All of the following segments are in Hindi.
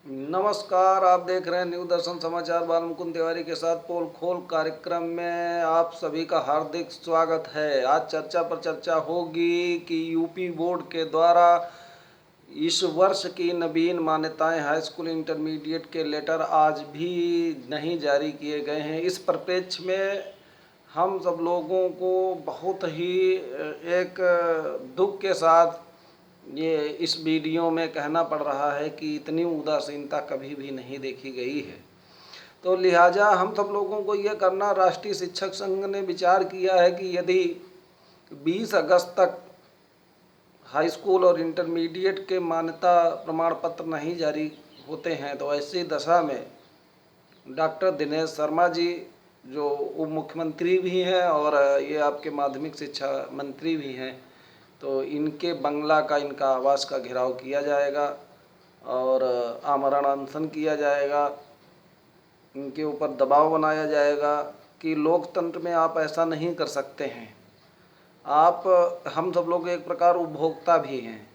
नमस्कार, आप देख रहे हैं न्यू दर्शन समाचार। बाल मुकुंद तिवारी के साथ पोल खोल कार्यक्रम में आप सभी का हार्दिक स्वागत है। आज चर्चा पर चर्चा होगी कि यूपी बोर्ड के द्वारा इस वर्ष की नवीन मान्यताएं हाई स्कूल इंटरमीडिएट के लेटर आज भी नहीं जारी किए गए हैं। इस परिप्रेक्ष्य में हम सब लोगों को बहुत ही एक दुख के साथ ये इस वीडियो में कहना पड़ रहा है कि इतनी उदासीनता कभी भी नहीं देखी गई है। तो लिहाजा हम सब लोगों को ये करना, राष्ट्रीय शिक्षक संघ ने विचार किया है कि यदि 20 अगस्त तक हाई स्कूल और इंटरमीडिएट के मान्यता प्रमाण पत्र नहीं जारी होते हैं तो ऐसी दशा में डॉक्टर दिनेश शर्मा जी जो उप मुख्यमंत्री भी हैं और ये आपके माध्यमिक शिक्षा मंत्री भी हैं, तो इनके बंगला का, इनका आवास का घेराव किया जाएगा और आमरण अनशन किया जाएगा। इनके ऊपर दबाव बनाया जाएगा कि लोकतंत्र में आप ऐसा नहीं कर सकते हैं। आप, हम सब लोग एक प्रकार उपभोक्ता भी हैं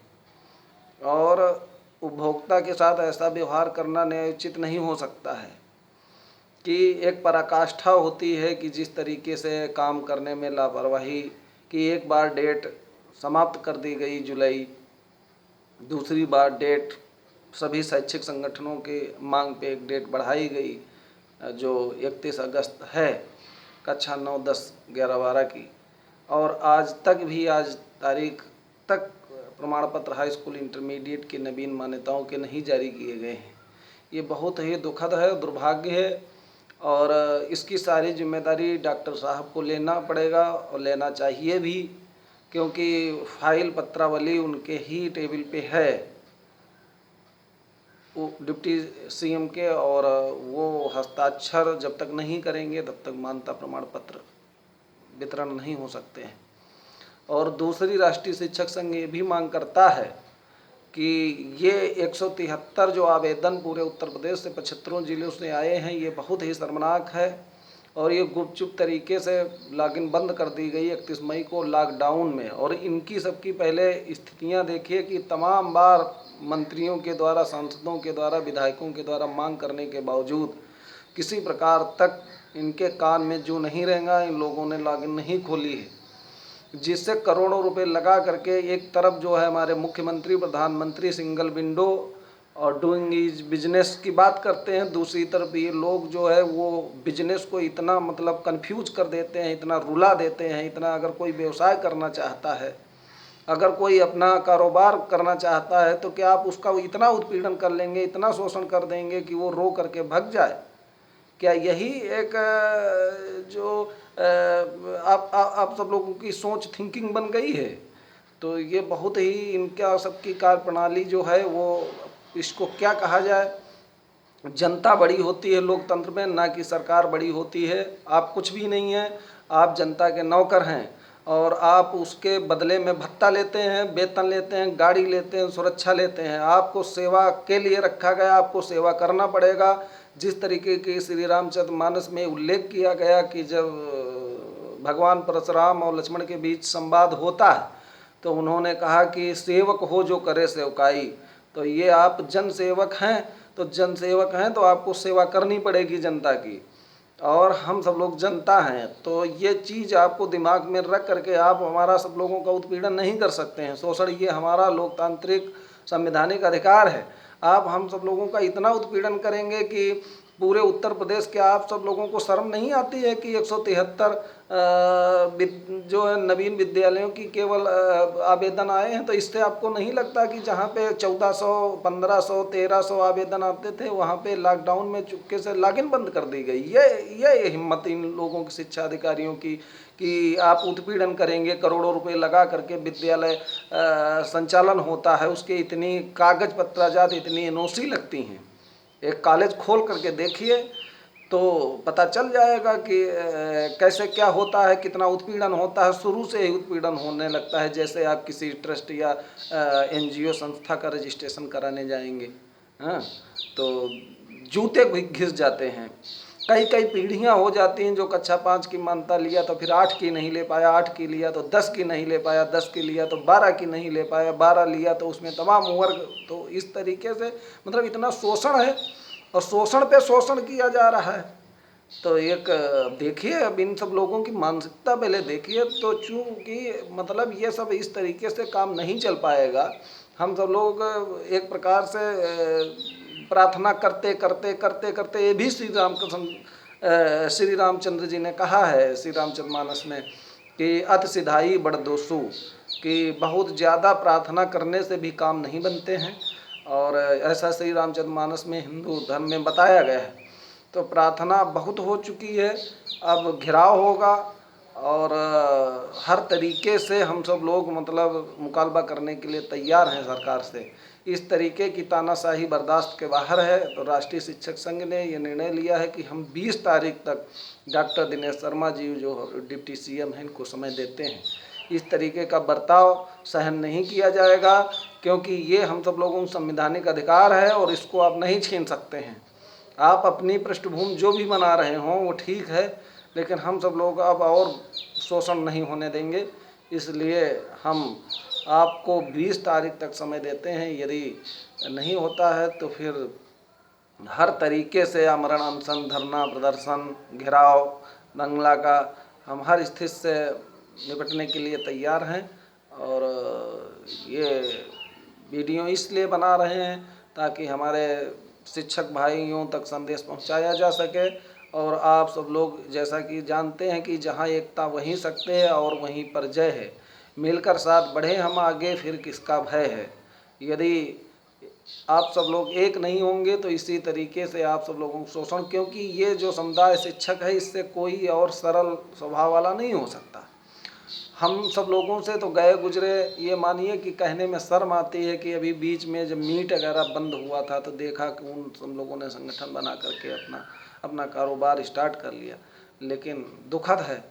और उपभोक्ता के साथ ऐसा व्यवहार करना न्यायोचित नहीं हो सकता है कि एक पराकाष्ठा होती है कि जिस तरीके से काम करने में लापरवाही, कि एक बार डेट समाप्त कर दी गई जुलाई, दूसरी बार डेट सभी शैक्षिक संगठनों के मांग पे एक डेट बढ़ाई गई जो 31 अगस्त है, कक्षा 9, 10, 11, 12 की, और आज तक भी, आज तारीख तक प्रमाण पत्र हाई स्कूल इंटरमीडिएट की नवीन मान्यताओं के नहीं जारी किए गए हैं। ये बहुत ही दुखद है, दुर्भाग्य है और इसकी सारी जिम्मेदारी डॉक्टर साहब को लेना पड़ेगा और लेना चाहिए भी, क्योंकि फाइल पत्रावली उनके ही टेबल पे है, वो डिप्टी सीएम के, और वो हस्ताक्षर जब तक नहीं करेंगे तब तक मान्यता प्रमाण पत्र वितरण नहीं हो सकते हैं। और दूसरी, राष्ट्रीय शिक्षक संघ ये भी मांग करता है कि ये 173 जो आवेदन पूरे उत्तर प्रदेश से 75 जिलों से आए हैं, ये बहुत ही शर्मनाक है और ये गुपचुप तरीके से लॉगिन बंद कर दी गई 31 मई को लॉकडाउन में। और इनकी सबकी पहले स्थितियां देखिए कि तमाम बार मंत्रियों के द्वारा, सांसदों के द्वारा, विधायकों के द्वारा मांग करने के बावजूद किसी प्रकार तक इनके कान में जू नहीं रहेगा, इन लोगों ने लॉगिन नहीं खोली है, जिससे करोड़ों रुपए लगा करके एक तरफ जो है हमारे मुख्यमंत्री, प्रधानमंत्री सिंगल विंडो और डूइंग इज बिजनेस की बात करते हैं, दूसरी तरफ ये लोग जो है वो बिजनेस को इतना मतलब कंफ्यूज कर देते हैं, इतना रुला देते हैं, इतना, अगर कोई व्यवसाय करना चाहता है, अगर कोई अपना कारोबार करना चाहता है तो क्या आप उसका इतना उत्पीड़न कर लेंगे, इतना शोषण कर देंगे कि वो रो करके भग जाए? क्या यही एक जो आप सब लोगों की सोच, थिंकिंग बन गई है? तो ये बहुत ही, इनका सबकी कार्यप्रणाली जो है वो, इसको क्या कहा जाए, जनता बड़ी होती है लोकतंत्र में, ना कि सरकार बड़ी होती है। आप कुछ भी नहीं हैं, आप जनता के नौकर हैं और आप उसके बदले में भत्ता लेते हैं, वेतन लेते हैं, गाड़ी लेते हैं, सुरक्षा लेते हैं। आपको सेवा के लिए रखा गया, आपको सेवा करना पड़ेगा। जिस तरीके के श्री रामचंद्र मानस में उल्लेख किया गया कि जब भगवान परशुराम और लक्ष्मण के बीच संवाद होता है तो उन्होंने कहा कि सेवक हो जो करे सेवकाई। तो ये आप जन सेवक हैं, तो जन सेवक हैं तो आपको सेवा करनी पड़ेगी जनता की, और हम सब लोग जनता हैं। तो ये चीज़ आपको दिमाग में रख करके आप हमारा सब लोगों का उत्पीड़न नहीं कर सकते हैं, शोषण। ये हमारा लोकतांत्रिक संवैधानिक अधिकार है। आप हम सब लोगों का इतना उत्पीड़न करेंगे कि पूरे उत्तर प्रदेश के, आप सब लोगों को शर्म नहीं आती है कि 173 जो है नवीन विद्यालयों की केवल आवेदन आए हैं? तो इससे आपको नहीं लगता कि जहाँ पे 1400, 1500, 1300 आवेदन आते थे, वहाँ पे लॉकडाउन में चुपके से लॉगिन बंद कर दी गई? ये हिम्मत इन लोगों की, शिक्षा अधिकारियों की, कि आप उत्पीड़न करेंगे, करोड़ों रुपए लगा करके विद्यालय संचालन होता है, उसके इतनी कागज पत्राजात, इतनी एनओसी लगती हैं। एक कॉलेज खोल करके देखिए तो पता चल जाएगा कि कैसे क्या होता है, कितना उत्पीड़न होता है। शुरू से ही उत्पीड़न होने लगता है, जैसे आप किसी ट्रस्ट या एनजीओ संस्था का रजिस्ट्रेशन कराने जाएंगे, हाँ, तो जूते घिस जाते हैं। कई कई पीढ़ियां हो जाती हैं। जो कक्षा 5 की मान्यता लिया तो फिर 8 की नहीं ले पाया, 8 की लिया तो 10 की नहीं ले पाया, 10 की लिया तो 12 की नहीं ले पाया, 12 लिया तो उसमें तमाम वर्ग। तो इस तरीके से मतलब इतना शोषण है और शोषण पे शोषण किया जा रहा है। तो एक देखिए, अब इन सब लोगों की मानसिकता पहले देखिए। तो चूँकि मतलब ये सब इस तरीके से काम नहीं चल पाएगा। हम सब लोग एक प्रकार से प्रार्थना करते करते करते करते, ये भी श्री रामचंद्र जी ने कहा है श्री रामचरितमानस में कि अति सिधाई बड़ दोषु, कि बहुत ज़्यादा प्रार्थना करने से भी काम नहीं बनते हैं। और ऐसा श्री रामचरितमानस में हिंदू धर्म में बताया गया है। तो प्रार्थना बहुत हो चुकी है, अब घिराव होगा और हर तरीके से हम सब लोग मतलब मुकालबा करने के लिए तैयार हैं सरकार से। इस तरीके की तानाशाही बर्दाश्त के बाहर है। तो राष्ट्रीय शिक्षक संघ ने ये निर्णय लिया है कि हम 20 तारीख तक डॉक्टर दिनेश शर्मा जी जो डिप्टी सीएम हैं इनको समय देते हैं। इस तरीके का बर्ताव सहन नहीं किया जाएगा, क्योंकि ये हम सब लोगों का संवैधानिक अधिकार है और इसको आप नहीं छीन सकते हैं। आप अपनी पृष्ठभूमि जो भी बना रहे हों वो ठीक है, लेकिन हम सब लोग अब और शोषण नहीं होने देंगे। इसलिए हम आपको 20 तारीख तक समय देते हैं। यदि नहीं होता है तो फिर हर तरीके से आमरण अनशन, धरना प्रदर्शन, घेराव, दंगला का हम हर स्थिति से निपटने के लिए तैयार हैं। और ये वीडियो इसलिए बना रहे हैं ताकि हमारे शिक्षक भाइयों तक संदेश पहुंचाया जा सके। और आप सब लोग जैसा कि जानते हैं कि जहां एकता वहीं शक्ति है और वहीं पर जय है। मिलकर साथ बढ़े हम आगे, फिर किसका भय है। यदि आप सब लोग एक नहीं होंगे तो इसी तरीके से आप सब लोगों को शोषण, क्योंकि ये जो समुदाय शिक्षक है इससे कोई और सरल स्वभाव वाला नहीं हो सकता। हम सब लोगों से तो गए गुजरे, ये मानिए कि कहने में शर्म आती है कि अभी बीच में जब मीट वगैरह बंद हुआ था तो देखा कि उन सब लोगों ने संगठन बना करके अपना कारोबार स्टार्ट कर लिया। लेकिन दुखद है,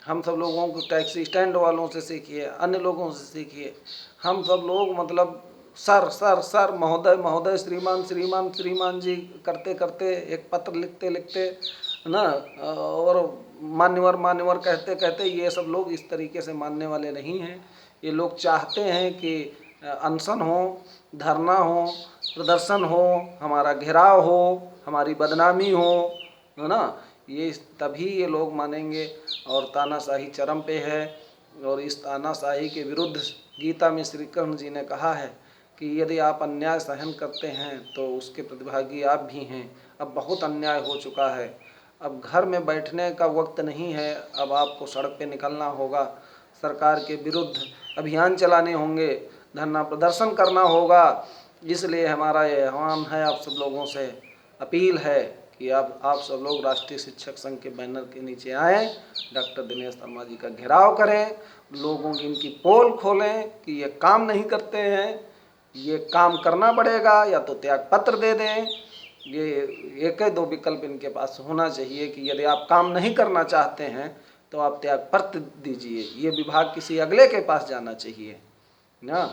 हम सब लोगों को टैक्सी स्टैंड वालों से सीखिए, अन्य लोगों से सीखिए। हम सब लोग मतलब सर सर सर, महोदय महोदय, श्रीमान श्रीमान श्रीमान जी करते करते, एक पत्र लिखते लिखते ना, और मान्यवर मान्यवर कहते कहते, ये सब लोग इस तरीके से मानने वाले नहीं हैं। ये लोग चाहते हैं कि अनशन हो, धरना हो, प्रदर्शन हो, हमारा घेराव हो, हमारी बदनामी हो, है ना। ये तभी ये लोग मानेंगे। और तानाशाही चरम पे है। और इस तानाशाही के विरुद्ध गीता में श्री कृष्ण जी ने कहा है कि यदि आप अन्याय सहन करते हैं तो उसके प्रतिभागी आप भी हैं। अब बहुत अन्याय हो चुका है, अब घर में बैठने का वक्त नहीं है। अब आपको सड़क पे निकलना होगा, सरकार के विरुद्ध अभियान चलाने होंगे, धरना प्रदर्शन करना होगा। इसलिए हमारा ये आह्वान है, आप सब लोगों से अपील है कि आप सब लोग राष्ट्रीय शिक्षक संघ के बैनर के नीचे आएँ, डॉक्टर दिनेश शर्मा जी का घेराव करें, लोगों की इनकी पोल खोलें कि ये काम नहीं करते हैं, ये काम करना पड़ेगा, या तो त्याग पत्र दे दें। ये एक दो विकल्प इनके पास होना चाहिए कि यदि आप काम नहीं करना चाहते हैं तो आप त्याग पत्र दीजिए, ये विभाग किसी अगले के पास जाना चाहिए ना।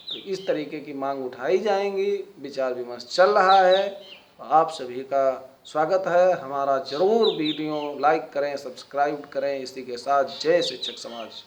तो इस तरीके की मांग उठाई जाएंगी, विचार विमर्श चल रहा है। आप सभी का स्वागत है। हमारा ज़रूर वीडियो लाइक करें, सब्सक्राइब करें। इसी के साथ जय शिक्षक समाज।